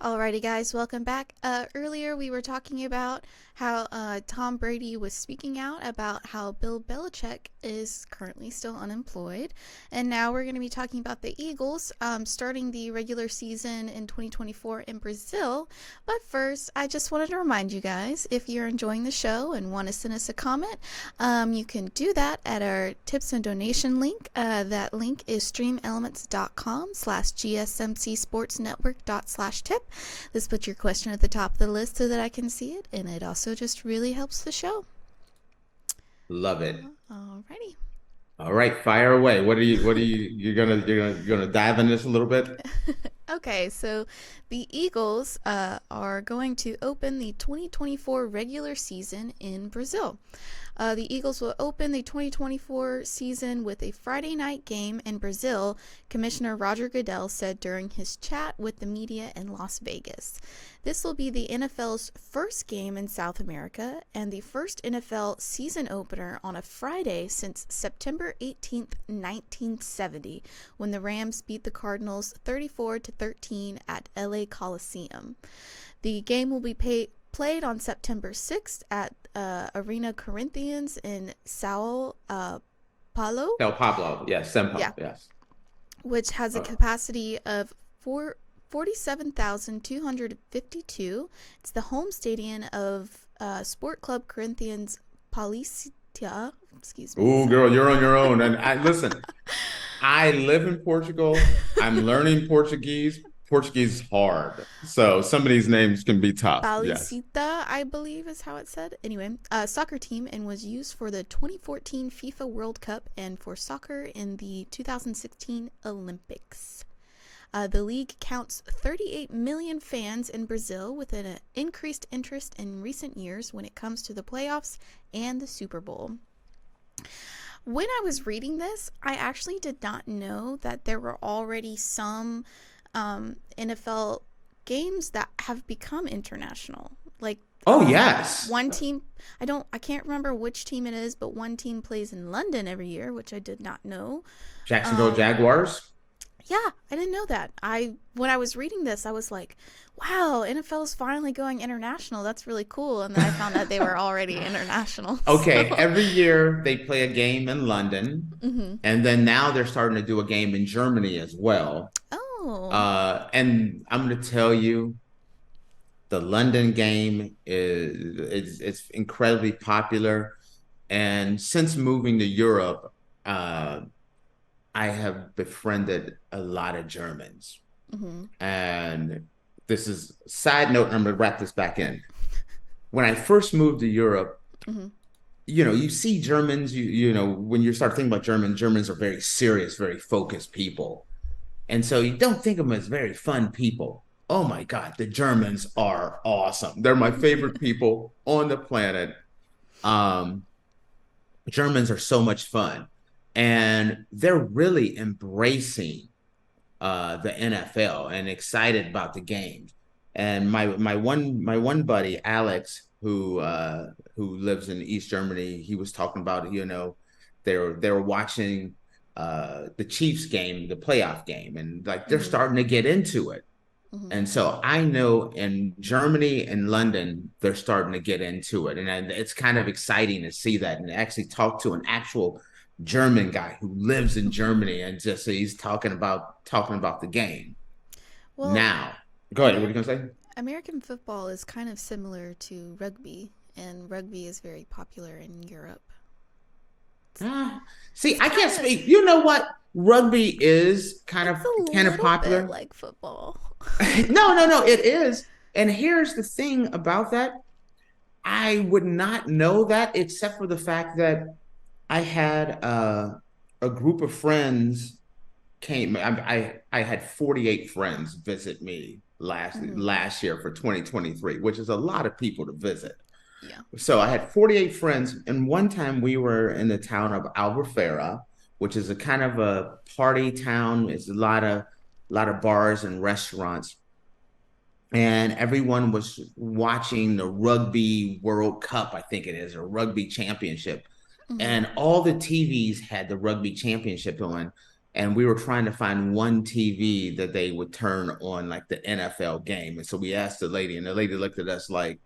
Alrighty, guys, welcome back. Earlier, we were talking about how Tom Brady was speaking out about how Bill Belichick is currently still unemployed. And now we're going to be talking about the Eagles starting the regular season in 2024 in Brazil. But first, I just wanted to remind you guys, if you're enjoying the show and want to send us a comment, you can do that at our tips and donation link. That link is streamelements.com/gsmcsportsnetwork./tip. Let's put your question at the top of the list so that I can see it, and it also just really helps the show. Love it. Alrighty. All right, fire away. You're gonna dive in this a little bit? Okay, so the Eagles are going to open the 2024 regular season in Brazil. The Eagles will open the 2024 season with a Friday night game in Brazil, Commissioner Roger Goodell said during his chat with the media in Las Vegas. This will be the NFL's first game in South America and the first NFL season opener on a Friday since September 18th, 1970, when the Rams beat the Cardinals 34-13 at LA Coliseum. The game will be played on September 6th at Arena Corinthians in Sao Paulo. El Pablo, yes, Sempo, Yeah, yes. which has a capacity of 47,252. It's the home stadium of Sport Club Corinthians Paulista. Excuse me. Ooh, girl, you're on your own. And listen, I live in Portugal. I'm learning Portuguese. Portuguese is hard, so some of these names can be tough. Yes. Palicita, I believe is how it's said. Anyway, soccer team and was used for the 2014 FIFA World Cup and for soccer in the 2016 Olympics. The league counts 38 million fans in Brazil with an increased interest in recent years when it comes to the playoffs and the Super Bowl. When I was reading this, I actually did not know that there were already some NFL games that have become international. Like, Oh, yes. one team, I can't remember which team it is, but one team plays in London every year, which I did not know. Jacksonville Um, Jaguars. yeah, I didn't know that. When I was reading this, I was like, wow, NFL is finally going international. That's really cool. And then I found out they were already international. Okay, So, every year they play a game in London, mhm. and then now they're starting to do a game in Germany as well. Oh, And I'm going to tell you, the London game it's incredibly popular. And since moving to Europe, I have befriended a lot of Germans. mhm, And this is side note, and I'm going to wrap this back in. When I first moved to Europe, mhm. you see Germans, when you start thinking about Germans are very serious, very focused people. And so you don't think of them as very fun people. Oh my God, the Germans are awesome. They're my favorite people on the planet. Um, Germans are so much fun. And they're really embracing the NFL and excited about the games. And my one buddy, Alex, who lives in East Germany, he was talking about, they were watching the Chiefs game, the playoff game, and like they're Mhm, starting to get into it. mhm. And so I know in Germany and London, they're starting to get into it. And it's kind of exciting to see that and actually talk to an actual German guy who lives in Germany and just he's talking about the game. Well, Now, go ahead. What are you Amer- gonna say? American football is kind of similar to rugby, and rugby is very popular in Europe. It's, Ah, see, it's I can't kind of, speak. You know what? Rugby is kind of it's a kind of little bit popular. like football. No, no, no, it is. And here's the thing about that. I would not know that except for the fact that I had a group of friends came. I had 48 friends visit me last Mhm. last year for 2023, which is a lot of people to visit. Yeah. So I had 48 friends, and one time we were in the town of Albufeira, which is a kind of a party town. It's a lot of bars and restaurants, and everyone was watching the Rugby World Cup, I think it is, or Rugby Championship, Mhm. and all the TVs had the Rugby Championship on. and we were trying to find one TV that they would turn on like the NFL game. And so we asked the lady, and the lady looked at us like,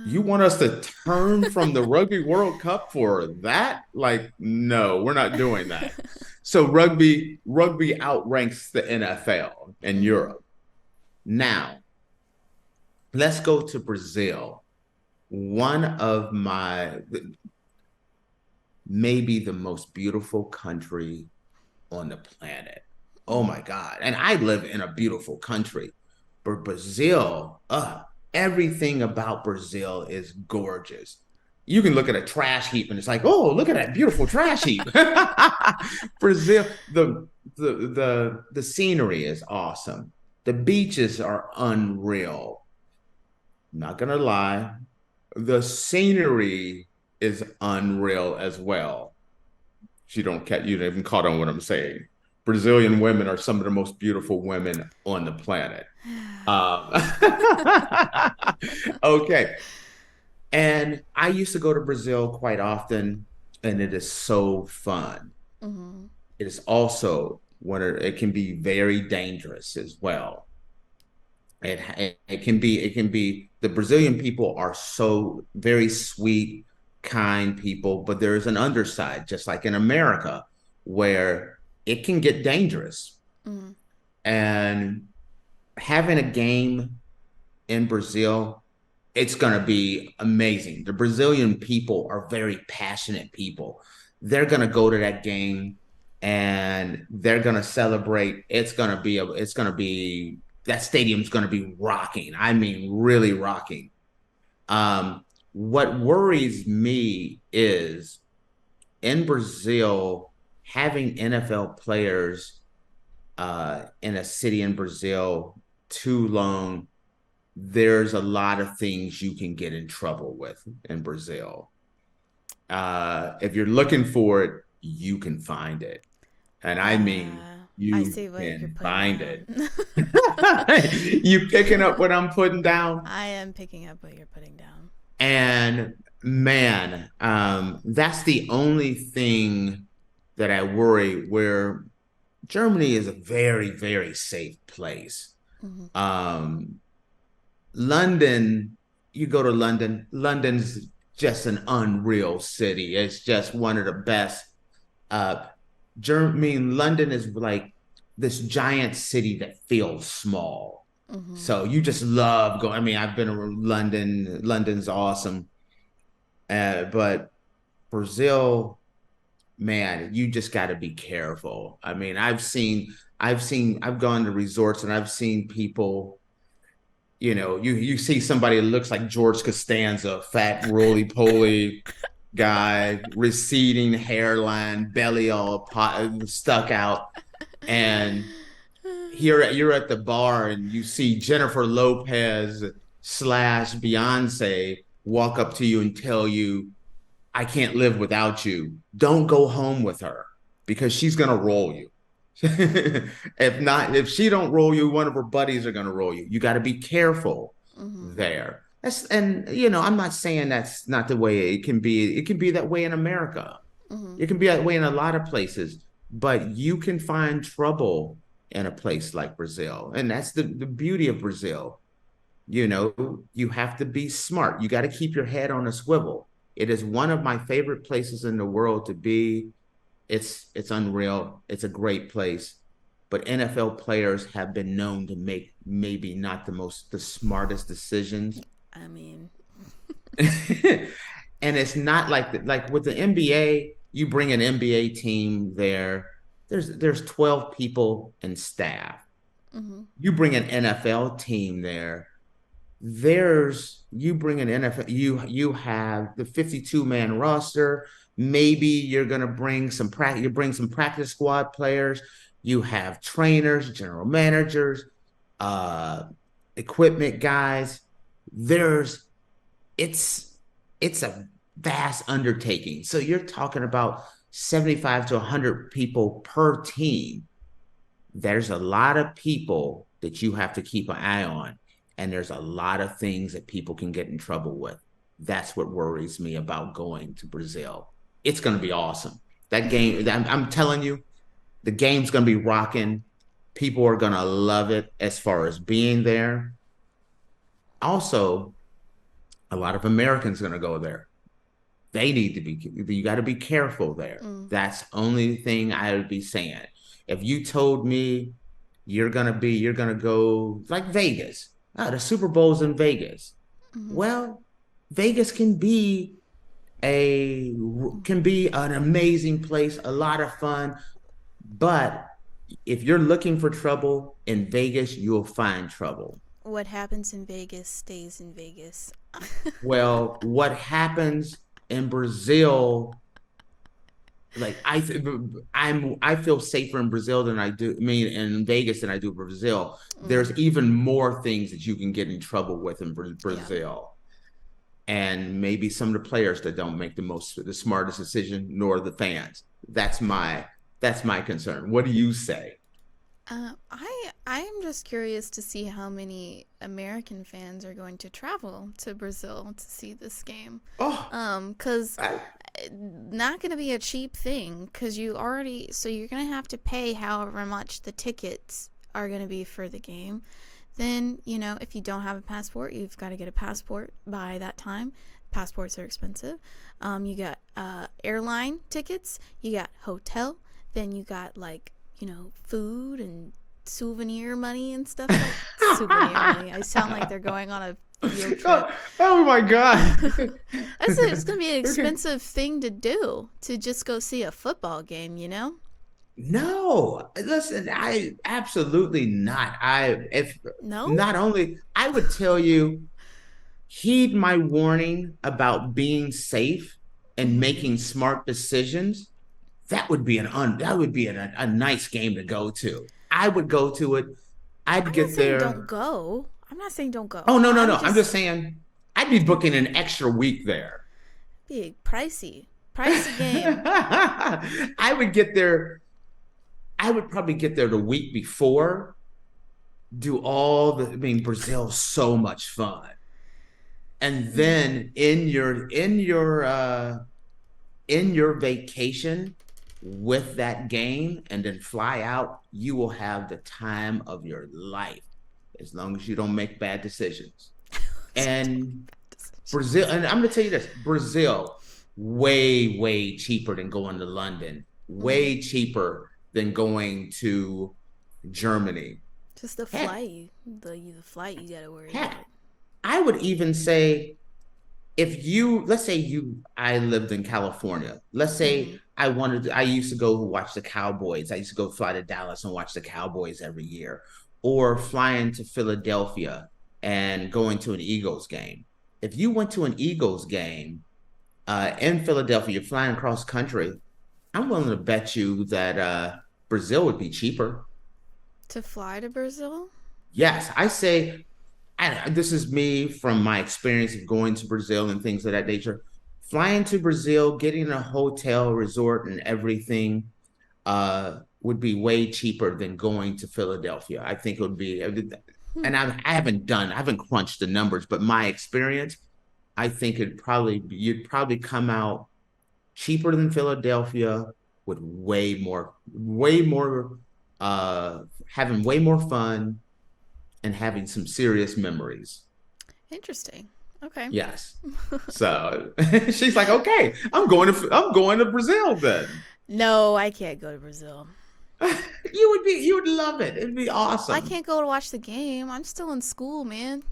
you want us to turn from the Rugby World Cup for that? Like, no, we're not doing that. So rugby outranks the NFL in Europe. Now, let's go to Brazil. One of my, maybe the most beautiful country on the planet. Oh my God. And I live in a beautiful country, but Brazil, everything about Brazil is gorgeous. You can look at a trash heap and it's like, oh, look at that beautiful trash heap. Brazil, the scenery is awesome. The beaches are unreal. Not gonna lie, the scenery is unreal as well. You don't even caught on what I'm saying. Brazilian women are some of the most beautiful women on the planet. Okay. And I used to go to Brazil quite often, and it is so fun. It is also it can be very dangerous as well. It can be the Brazilian people are so very sweet, kind people, but there is an underside, just like in America, where it can get dangerous. And having a game in Brazil, it's going to be amazing. The Brazilian people are very passionate people. They're going to go to that game and they're going to celebrate. That stadium's going to be rocking. I mean, really rocking. What worries me is in Brazil, having NFL players in a city in Brazil too long, there's a lot of things you can get in trouble with in Brazil. If you're looking for it, you can find it. And I mean, you can find it. You picking up what I'm putting down? I am picking up what you're putting down. And man, that's the only thing that I worry, where Germany is a very, very safe place. London, you go to London, London's just an unreal city. It's just one of the best. London is like this giant city that feels small. So you just love going. I mean, I've been to London. London's awesome. But Brazil, man, you just got to be careful. I mean, I've gone to resorts and I've seen people, you see somebody that looks like George Costanza, fat, roly-poly guy, receding hairline, belly all stuck out. And here you're at the bar and you see Jennifer Lopez / Beyonce walk up to you and tell you, I can't live without you. Don't go home with her because she's going to roll you. If she don't roll you, one of her buddies are going to roll you. You got to be careful there. I'm not saying that's not the way it can be. It can be that way in America. It can be that way in a lot of places, but you can find trouble in a place like Brazil. And that's the beauty of Brazil. You have to be smart. You got to keep your head on a swivel. It is one of my favorite places in the world to be. It's unreal. It's a great place. But NFL players have been known to make maybe not the smartest decisions. I mean, and it's not like with the NBA, you bring an NBA team there. There's 12 people and staff. You bring an NFL team there. You bring an NFL. You have the 52-man roster. Maybe you're gonna bring some practice. You bring some practice squad players. You have trainers, general managers, equipment guys. It's a vast undertaking. So you're talking about 75 to 100 people per team. There's a lot of people that you have to keep an eye on, and there's a lot of things that people can get in trouble with. That's what worries me about going to Brazil. It's going to be awesome. That game, I'm telling you, The game's going to be rocking. People are going to love it as far as being there. Also, a lot of Americans are going to go there. They need to be, you got to be careful there. Mm. That's the only thing I would be saying. If you told me you're going to go like Vegas, the Super Bowl's in Vegas. Mm-hmm. Well, Vegas can be an amazing place, a lot of fun, but if you're looking for trouble in Vegas, you'll find trouble. What happens in Vegas stays in Vegas. Well, what happens in Brazil, like I feel safer in Brazil than in Vegas than I do Brazil. There's even more things that you can get in trouble with in Brazil. And maybe some of the players that don't make the smartest decision, nor the fans. That's my concern. What do you say? I am just curious to see how many American fans are going to travel to Brazil to see this game. Because not going to be a cheap thing. Because you're going to have to pay however much the tickets are going to be for the game. Then, if you don't have a passport, you've got to get a passport by that time. Passports are expensive. You got airline tickets. You got hotel. Then you got food and souvenir money and stuff like souvenir money. I sound like they're going on a field trip. Oh my God. It's going to be an expensive thing to do, to just go see a football game, No, listen, I absolutely not. No? Not only, I would tell you, heed my warning about being safe and making smart decisions. That would be a nice game to go to. I would go to it. I'd get there. Don't go. I'm not saying don't go. Oh, no. I'm just saying I'd be booking an extra week there. Big pricey game. I would get there. I would probably get there the week before. Brazil's so much fun. And then in your vacation with that game and then fly out, you will have the time of your life as long as you don't make bad decisions. And Brazil, and I'm going to tell you this, Brazil, way, way cheaper than going to London, way cheaper than going to Germany. Just the flight, the flight you got to worry about. I would even say, let's say I lived in California. Let's say I used to go watch the Cowboys. I used to go fly to Dallas and watch the Cowboys every year, or flying to Philadelphia and going to an Eagles game. If you went to an Eagles game in Philadelphia, you're flying across country, I'm willing to bet you that Brazil would be cheaper. To fly to Brazil? Yes, I say, this is me from my experience of going to Brazil and things of that nature. Flying to Brazil, getting a hotel, resort, and everything would be way cheaper than going to Philadelphia. I think it would be, and I haven't crunched the numbers, but my experience, I think you'd probably come out cheaper than Philadelphia with having way more fun and having some serious memories. Interesting. Okay. Yes. So she's like, okay, I'm going to Brazil then. No, I can't go to Brazil. You would love it. It'd be awesome. I can't go to watch the game. I'm still in school, man.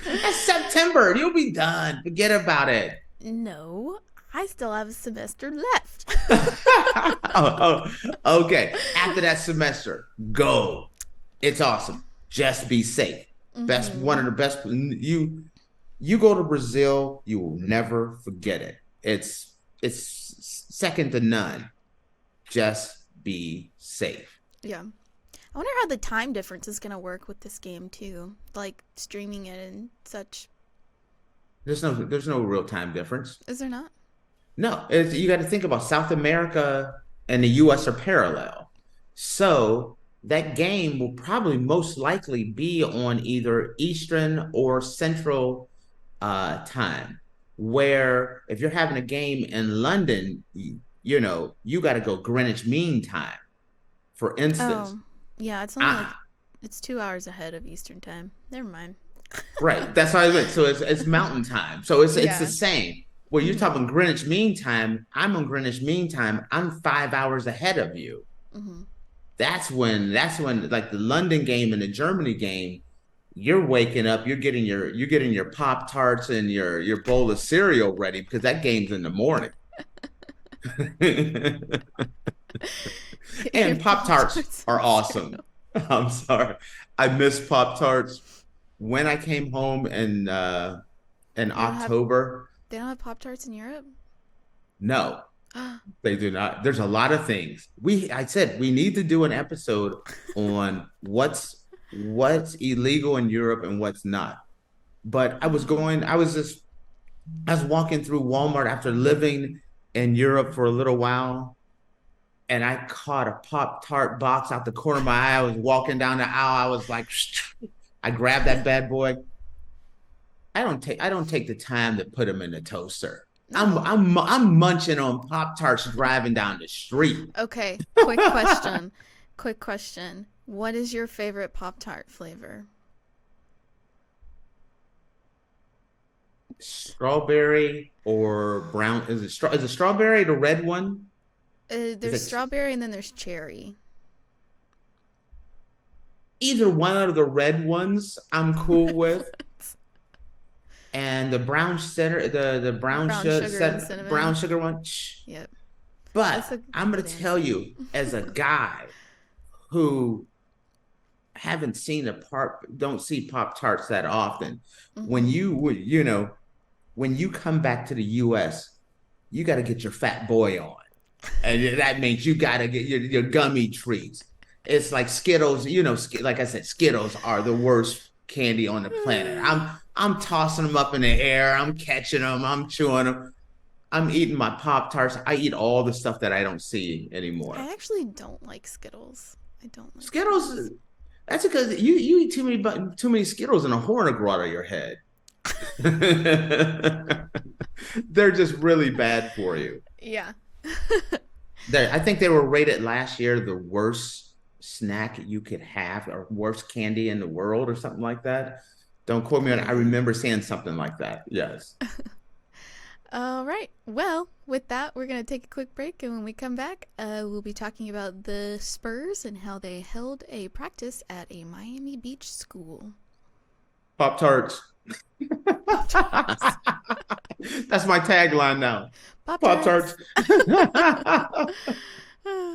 It's September. You'll be done. Forget about it. No, I still have a semester left. Okay. After that semester, go. It's awesome. Just be safe. One of the best. You go to Brazil, you will never forget it. It's second to none. Just be safe. Yeah. I wonder how the time difference is going to work with this game too, like streaming it and such. There's no real time difference. Is there not? No, you got to think about South America and the U.S. are parallel. So that game will probably most likely be on either Eastern or Central time, where if you're having a game in London, you got to go Greenwich Mean Time, for instance. Oh, yeah, it's only like Ah, it's 2 hours ahead of Eastern time. Never mind. right. That's how I went. So it's Mountain Time. So it's the Yeah. same. Well, you're Mhm. talking Greenwich Mean Time. I'm on Greenwich Mean Time. I'm 5 hours ahead of you. Mhm. That's when like the London game and the Germany game, you're waking up, you're getting your Pop Tarts and your bowl of cereal ready because that game's in the morning. Your And Pop Pop Tarts Tarts are and awesome. cereal. I'm sorry. I miss Pop Tarts. When I came home in They don't have October, they don't have Pop Tarts in Europe. no, they do not. There's a lot of things. I said we need to do an episode on what's illegal in Europe and what's not. But I was walking through Walmart after living in Europe for a little while, and I caught a Pop Tart box out the corner of my eye. I was walking down the aisle. I was like, I grabbed that bad boy. I don't take the time to put them in the toaster. I'm No. I'm I'm munching on Pop Tarts driving down the street. Okay. Quick question. Quick question. What is your favorite Pop Tart flavor? Strawberry or brown? Is it strawberry the red one? Is There's it strawberry and then there's cherry. either one of the red ones? I'm cool with. And the brown center, the brown Brown sugar sugar and set brown cinnamon. sugar one. Yep. But It's a I'm good gonna tell answer. you, as a guy who haven't seen don't see Pop Tarts that often. When Mhm. when you come back to the U.S., you got to get your fat boy on, and that means you got to get your gummy treats. It's like Skittles. Like I said, Skittles are the worst candy on the planet. I'm tossing them up in the air. I'm catching them. I'm chewing them. I'm eating my Pop Tarts. I eat all the stuff that I don't see I anymore. actually don't like Skittles. I don't like Skittles. Skittles. That's because you eat too many Skittles and a horn will grow out of your head. They're just really bad for you. Yeah. I think they were rated last year the worst snack you could have, or worst candy in the world, or something like that. Don't quote me on it. I Crazy. remember saying something like that. Yes. All right. Well, with that, we're going to take a quick break. And when we come back, we'll be talking about the Spurs and how they held a practice at a Miami Beach school. Pop Tarts. Pop Tarts. That's my tagline now. Pop Pop Tarts. Tarts.